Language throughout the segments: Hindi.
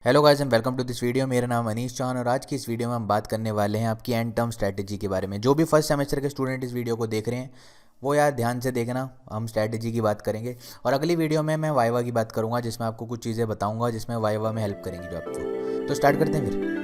Hello guys and welcome to this video. मेरा नाम अनीश चौहान और आज की इस वीडियो में हम बात करने वाले हैं आपकी एंड टर्म स्ट्रैटेजी के बारे में। जो भी फर्स्ट सेमेस्टर के स्टूडेंट इस वीडियो को देख रहे हैं वो यार ध्यान से देखना, हम स्ट्रैटेजी की बात करेंगे। और अगली वीडियो में मैं वाइवा की बात करूंगा जिसमें आपको कुछ चीज़ें बताऊंगा जिसमें वाइवा में हेल्प करेंगी जो आपको। तो स्टार्ट करते हैं फिर।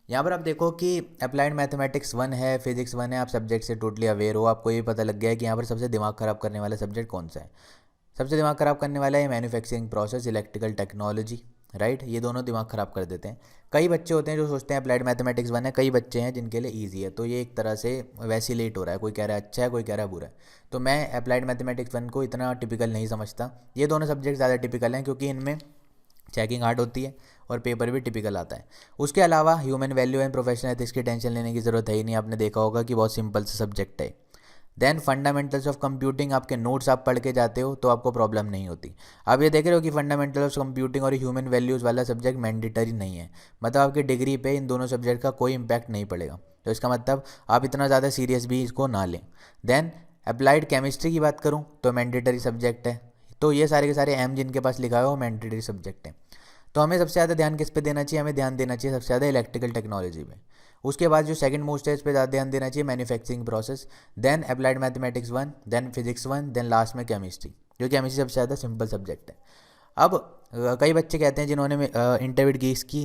यहाँ पर आप देखो कि अप्लाइड मैथमेटिक्स 1 है, फिजिक्स 1 है। आप सब्जेक्ट से टोटली अवेयर हो, आपको ये पता लग गया है कि यहाँ पर सबसे दिमाग ख़राब करने वाला सब्जेक्ट कौन सा है। सबसे दिमाग ख़राब करने वाला है manufacturing process, electrical technology, right. ये दोनों दिमाग ख़राब कर देते हैं। कई बच्चे होते हैं जो सोचते हैं अप्लाइड मैथमेटिक्स 1 है, कई बच्चे हैं जिनके लिए ईजी है। तो ये एक तरह से वैसिलेट हो रहा है, कोई कह रहा है अच्छा है, कोई कह रहा है बुरा है। तो मैं अप्लाइड मैथमेटिक्स 1 को इतना टिपिकल नहीं समझता। ये दोनों सब्जेक्ट ज़्यादा टिपिकल हैं क्योंकि इनमें चेकिंग हार्ड होती है और पेपर भी टिपिकल आता है। उसके अलावा human value and professional ethics की टेंशन लेने की ज़रूरत है ही नहीं। आपने देखा होगा कि बहुत सिंपल सा सब्जेक्ट है। देन फंडामेंटल्स ऑफ कंप्यूटिंग, आपके नोट्स आप पढ़ के जाते हो तो आपको प्रॉब्लम नहीं होती। आप ये देख रहे हो कि फंडामेंटल ऑफ कंप्यूटिंग और ह्यूमन वैल्यूज़ वाला सब्जेक्ट मैंडेटरी नहीं है, मतलब आपकी डिग्री पे इन दोनों सब्जेक्ट का कोई इंपैक्ट नहीं पड़ेगा। तो इसका मतलब आप इतना ज़्यादा सीरियस भी इसको ना लें। देन अप्लाइड केमिस्ट्री की बात करूँ तो मैंडेटरी सब्जेक्ट है। तो ये सारे के सारे एम जिनके पास लिखा है वो मैंडेटरी सब्जेक्ट है। तो हमें सबसे ज़्यादा ध्यान किस पे देना चाहिए? हमें ध्यान देना चाहिए सबसे ज़्यादा इलेक्ट्रिकल टेक्नोलॉजी पे। उसके बाद जो सेकंड मोस्ट है इस पे ज़्यादा ध्यान देना चाहिए manufacturing process, then applied mathematics 1, then physics 1, then last में केमिस्ट्री। जो केमिस्ट्री सबसे ज़्यादा सिंपल सब्जेक्ट है। अब कई बच्चे कहते हैं जिन्होंने इंटरव्यू की इसकी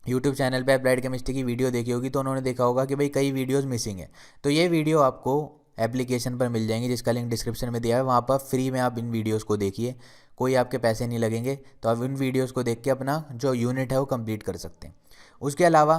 यूट्यूब चैनल पे अप्लाइड केमिस्ट्री की वीडियो देखी होगी तो उन्होंने देखा होगा कि भाई कई वीडियोस मिसिंग है। तो ये वीडियो आपको एप्लीकेशन पर मिल जाएंगी जिसका लिंक डिस्क्रिप्शन में दिया है, वहाँ पर फ्री में आप इन वीडियोस को देखिए, कोई आपके पैसे नहीं लगेंगे। तो आप इन वीडियोस को देख के अपना जो यूनिट है वो कंप्लीट कर सकते हैं। उसके अलावा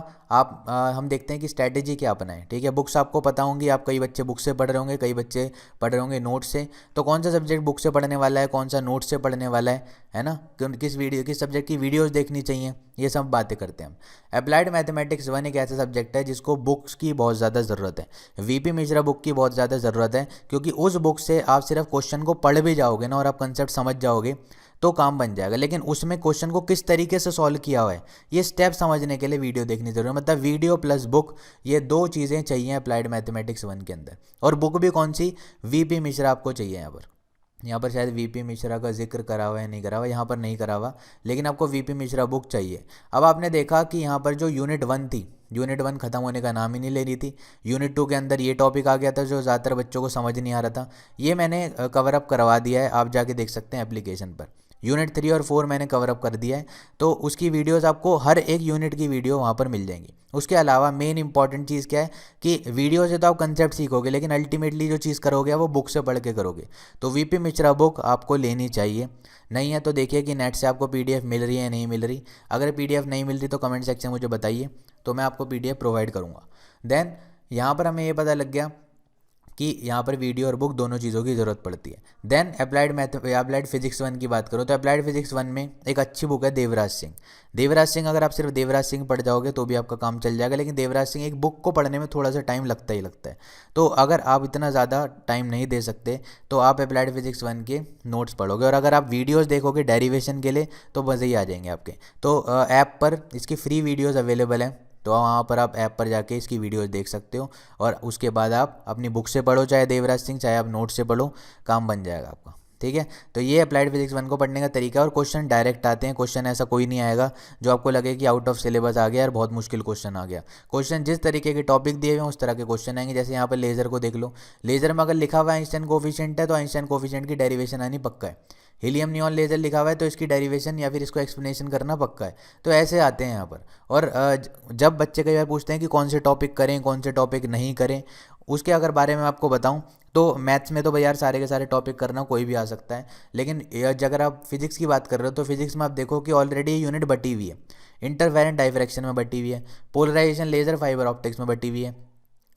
हम देखते हैं कि स्ट्रैटेजी क्या अपनाएं। ठीक है, बुक्स आपको पता होंगी, आप कई बच्चे बुक से पढ़ रहे होंगे, कई बच्चे पढ़ रहे होंगे नोट से। तो कौन सा सब्जेक्ट बुक से पढ़ने वाला है, कौन सा नोट से पढ़ने वाला है ना, किस सब्जेक्ट की वीडियोस देखनी चाहिए, ये सब बातें करते हैं हम। अप्लाइड मैथमेटिक्स 1 एक ऐसा सब्जेक्ट है जिसको बुक्स की बहुत ज़्यादा ज़रूरत है। वीपी मिश्रा बुक की बहुत ज़्यादा ज़रूरत है क्योंकि उस बुक से आप सिर्फ क्वेश्चन को पढ़ भी जाओगे ना और आप कंसेप्ट समझ जाओगे तो काम बन जाएगा। लेकिन उसमें क्वेश्चन को किस तरीके से सॉल्व किया हुआ है ये स्टेप समझने के लिए वीडियो देखनी जरूरी है। मतलब वीडियो प्लस बुक, ये दो चीज़ें चाहिए अप्लाइड मैथमेटिक्स 1 के अंदर। और बुक भी कौन सी? वीपी मिश्रा आपको चाहिए। यहाँ पर शायद वीपी मिश्रा का जिक्र करा हुआ है, नहीं करा हुआ, यहाँ पर नहीं करा हुआ, लेकिन आपको वीपी मिश्रा बुक चाहिए। अब आपने देखा कि यहाँ पर जो यूनिट 1 थी, यूनिट 1 खत्म होने का नाम ही नहीं ले रही थी। यूनिट 2 के अंदर ये टॉपिक आ गया था जो ज़्यादातर बच्चों को समझ नहीं आ रहा था। ये मैंने कवर अप करवा दिया है, आप जाके देख सकते हैं एप्लीकेशन पर। यूनिट 3 और 4 मैंने कवर अप कर दिया है, तो उसकी वीडियोस आपको हर एक यूनिट की वीडियो वहाँ पर मिल जाएंगी। उसके अलावा मेन इंपॉर्टेंट चीज़ क्या है कि वीडियो से तो आप कंसेप्ट सीखोगे लेकिन अल्टीमेटली जो चीज़ करोगे वो बुक से पढ़ के करोगे। तो वीपी मिश्रा बुक आपको लेनी चाहिए। नहीं है तो देखिए कि नेट से आपको पीडीएफ मिल रही है या नहीं मिल रही। अगर पीडीएफ नहीं मिल रही तो कमेंट सेक्शन मुझे बताइए, तो मैं आपको पीडीएफ प्रोवाइड करूँगा। देन यहाँ पर हमें ये पता लग गया कि यहाँ पर वीडियो और बुक दोनों चीज़ों की ज़रूरत पड़ती है। देन अप्लाइड फिजिक्स 1 की बात करो तो अप्लाइड फिजिक्स 1 में एक अच्छी बुक है देवराज सिंह। देवराज सिंह, अगर आप सिर्फ देवराज सिंह पढ़ जाओगे तो भी आपका काम चल जाएगा, लेकिन देवराज सिंह एक बुक को पढ़ने में थोड़ा सा टाइम लगता ही लगता है। तो अगर आप इतना ज़्यादा टाइम नहीं दे सकते तो आप अप्लाइड फिजिक्स 1 के नोट्स पढ़ोगे, और अगर आप वीडियोज़ देखोगे डेरिवेशन के लिए तो मज़े ही आ जाएंगे आपके। तो ऐप पर इसकी फ्री वीडियोज़ अवेलेबल हैं, तो वहाँ पर आप ऐप पर जाके इसकी वीडियोस देख सकते हो और उसके बाद आप अपनी बुक से पढ़ो, चाहे देवराज सिंह, चाहे आप नोट से पढ़ो, काम बन जाएगा आपका। ठीक है, तो ये अप्लाइड फिजिक्स 1 को पढ़ने का तरीका है। और क्वेश्चन डायरेक्ट आते हैं, क्वेश्चन ऐसा कोई नहीं आएगा जो आपको लगे कि आउट ऑफ सिलेबस आ गया और बहुत मुश्किल क्वेश्चन आ गया। क्वेश्चन जिस तरीके के टॉपिक दिए हुए हैं उस तरह के क्वेश्चन आएंगे। जैसे यहाँ पर लेज़र को देख लो, लेज़र में अगर लिखा हुआ है आइंस्टाइन कोफिशिएंट है तो आइंस्टाइन कोफिशिएंट की डेरिवेशन आनी पक्का है। हीलियम नियॉन लेज़र लिखा हुआ है तो इसकी डेरिवेशन या फिर इसको एक्सप्लेनेशन करना पक्का है। तो ऐसे आते हैं यहाँ पर। और जब बच्चे कई बार पूछते हैं कि कौन से टॉपिक करें कौन से टॉपिक नहीं करें, उसके अगर बारे में आपको बताऊं तो मैथ्स में तो भाई यार सारे के सारे टॉपिक करना कोई भी आ सकता है, लेकिन अगर आप फिजिक्स की बात कर रहे हो तो फिजिक्स में आप देखो कि ऑलरेडी यूनिट बटी हुई है। इंटरफेरेंट डाइफ्रैक्शन में बटी हुई है, पोलराइजेशन लेजर फाइबर ऑप्टिक्स में बटी हुई है,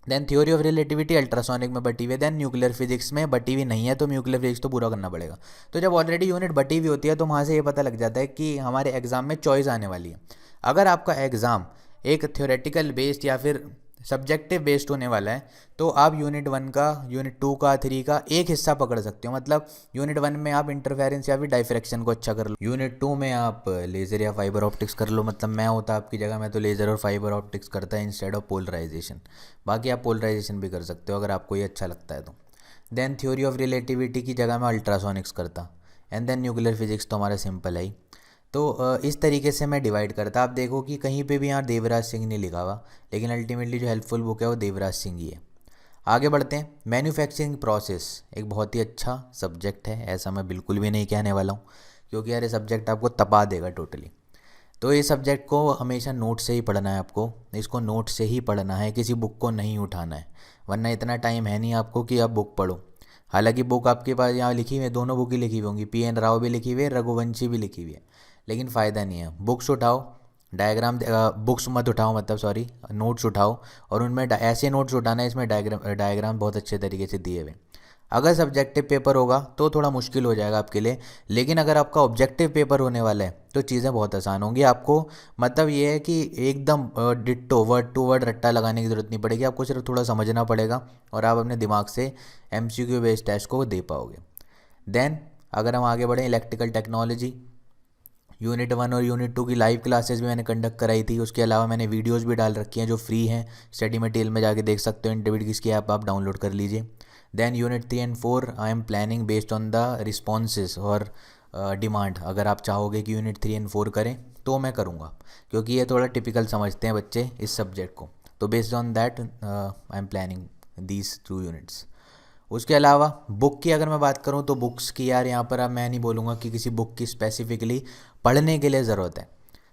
then theory of relativity ultrasonic में बटी हुई है, देन न्यूक्लियर फिजिक्स में बटी हुई नहीं है, तो न्यूक्लियर फिजिक्स तो पूरा करना पड़ेगा। तो जब ऑलरेडी यूनिट बटी हुई होती है तो वहाँ से ये पता लग जाता है कि हमारे एग्जाम में चॉइस आने वाली है। अगर आपका एग्ज़ाम एक थ्योरेटिकल बेस्ड या फिर सब्जेक्टिव बेस्ड होने वाला है तो आप यूनिट 1 का, यूनिट 2 का, 3 का एक हिस्सा पकड़ सकते हो। मतलब यूनिट 1 में आप इंटरफेरेंस या फिर डाइफ्रैक्शन को अच्छा कर लो, यूनिट 2 में आप लेज़र या फाइबर ऑप्टिक्स कर लो। मतलब मैं होता आपकी जगह मैं तो लेज़र और फाइबर ऑप्टिक्स करता है इंस्टेड ऑफ पोलराइजेशन। बाकी आप पोलराइजेशन भी कर सकते हो अगर आपको ये अच्छा लगता है तो। देन थ्योरी ऑफ रिलेटिविटी की जगह मैं अल्ट्रासोनिक्स करता, एंड देन न्यूक्लियर फिजिक्स तो हमारा सिंपल है ही। तो इस तरीके से मैं डिवाइड करता। आप देखो कि कहीं पे भी यहाँ देवराज सिंह नहीं लिखा हुआ, लेकिन अल्टीमेटली जो हेल्पफुल बुक है वो देवराज सिंह ही है। आगे बढ़ते हैं। मैन्युफैक्चरिंग प्रोसेस एक बहुत ही अच्छा सब्जेक्ट है, ऐसा मैं बिल्कुल भी नहीं कहने वाला हूँ, क्योंकि यार ये सब्जेक्ट आपको तपा देगा टोटली। तो ये सब्जेक्ट को हमेशा नोट से ही पढ़ना है आपको, इसको नोट से ही पढ़ना है, किसी बुक को नहीं उठाना है, वरना इतना टाइम है नहीं आपको कि आप बुक पढ़ो। हालांकि बुक आपके पास यहाँ लिखी हुई है, दोनों बुक ही लिखी हुई होंगी, PN राव भी लिखी हुई है, रघुवंशी भी लिखी हुई है, लेकिन फ़ायदा नहीं है। बुक्स उठाओ, डायग्राम, बुक्स मत उठाओ, मतलब सॉरी, नोट्स उठाओ, और उनमें ऐसे नोट्स उठाना है इसमें डायग्राम डायग्राम बहुत अच्छे तरीके से दिए हुए। अगर सब्जेक्टिव पेपर होगा तो थोड़ा मुश्किल हो जाएगा आपके लिए, लेकिन अगर आपका ऑब्जेक्टिव पेपर होने वाला है तो चीज़ें बहुत आसान होंगी आपको। मतलब ये है कि एकदम डिट्टो वर्ड टू वर्ड रट्टा लगाने की ज़रूरत नहीं पड़ेगी, आपको सिर्फ थोड़ा समझना पड़ेगा और आप अपने दिमाग से MCQ बेस्ड टेस्ट को दे पाओगे। देन अगर हम आगे बढ़ें, इलेक्ट्रिकल टेक्नोलॉजी, यूनिट 1 और यूनिट 2 की लाइव क्लासेस भी मैंने कंडक्ट कराई थी। उसके अलावा मैंने वीडियोस भी डाल रखी हैं जो फ्री हैं, स्टडी मटेरियल में जाके देख सकते हो, इंटरवीड की ऐप आप डाउनलोड कर लीजिए। Then unit 3 and 4 I am planning based on the responses और डिमांड। अगर आप चाहोगे कि यूनिट 3 एंड 4 करें तो मैं करूँगा, क्योंकि ये थोड़ा टिपिकल समझते हैं बच्चे इस सब्जेक्ट को, तो based on that I am planning these 2 units. उसके अलावा बुक की अगर मैं बात करूं तो बुक्स की यार यहाँ पर अब मैं नहीं बोलूँगा कि किसी बुक की स्पेसिफिकली पढ़ने के लिए ज़रूरत है।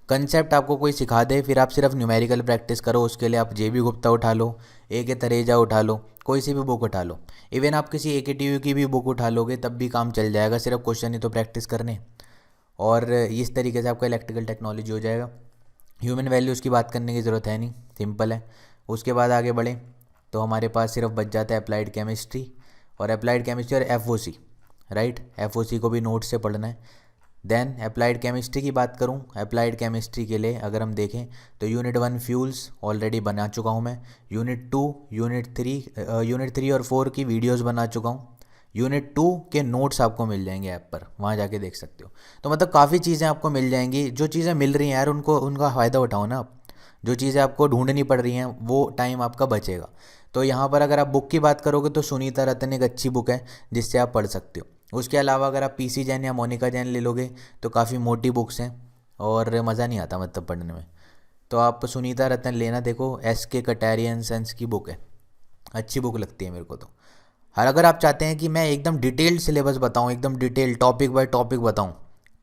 कंसेप्ट आपको कोई सिखा दे, फिर आप सिर्फ न्यूमेरिकल प्रैक्टिस करो, उसके लिए आप JB गुप्ता उठा लो, AK तरेजा उठा लो, कोई सी भी बुक उठा लो, इवन आप किसी AKTU की भी बुक उठा लोगे तब भी काम चल जाएगा, सिर्फ क्वेश्चन ही तो प्रैक्टिस करने। और इस तरीके से आपका इलेक्ट्रिकल टेक्नोलॉजी हो जाएगा। ह्यूमन वैल्यूज़ की बात करने की ज़रूरत है नहीं, सिंपल है। उसके बाद आगे बढ़ें तो हमारे पास सिर्फ बच जाता है अप्लाइड केमिस्ट्री, और अप्लाइड केमिस्ट्री और FOC, राइट, FOC को भी नोट से पढ़ना है। देन अप्लाइड केमिस्ट्री की बात करूं, अप्लाइड केमिस्ट्री के लिए अगर हम देखें तो यूनिट 1 फ्यूल्स ऑलरेडी बना चुका हूं मैं, यूनिट 2, यूनिट 3 और 4 की वीडियोस बना चुका हूं, यूनिट 2 के नोट्स आपको मिल जाएंगे ऐप पर, वहाँ जाके देख सकते हो। तो मतलब काफ़ी चीज़ें आपको मिल जाएंगी, जो चीज़ें मिल रही हैं यार उनको, उनका फ़ायदा उठाओ ना आप। जो चीज़ें आपको ढूंढनी पड़ रही हैं वो टाइम आपका बचेगा। तो यहाँ पर अगर आप बुक की बात करोगे तो सुनीता रतन एक अच्छी बुक है जिससे आप पढ़ सकते हो। उसके अलावा अगर आप PC जैन या मोनिका जैन ले लोगे तो काफ़ी मोटी बुक्स हैं और मज़ा नहीं आता मतलब पढ़ने में। तो आप सुनीता रतन लेना, देखो SK कटारियन सन्स की बुक है, अच्छी बुक लगती है मेरे को तो। और अगर आप चाहते हैं कि मैं एकदम डिटेल्ड सिलेबस बताऊं, एकदम डिटेल टॉपिक बाय टॉपिक बताऊं,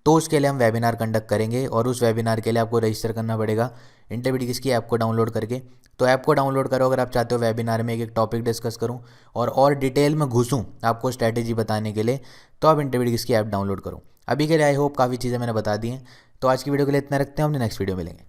तो उसके लिए हम वेबिनार कंडक्ट करेंगे, और उस वेबिनार के लिए आपको रजिस्टर करना पड़ेगा इंटरमीडिएट की ऐप को डाउनलोड करके। तो ऐप को डाउनलोड करो अगर आप चाहते हो वेबिनार में एक एक टॉपिक डिस्कस करूं और डिटेल में घुसूं आपको स्ट्रैटेजी बताने के लिए, तो आप इंटरमीडिएट की ऐप डाउनलोड करो। अभी के लिए आई होप काफ़ी चीज़ें मैंने बता दी हैं। तो आज की वीडियो के लिए इतना रखते हैं, हमने नेक्स्ट वीडियो मिलेंगे।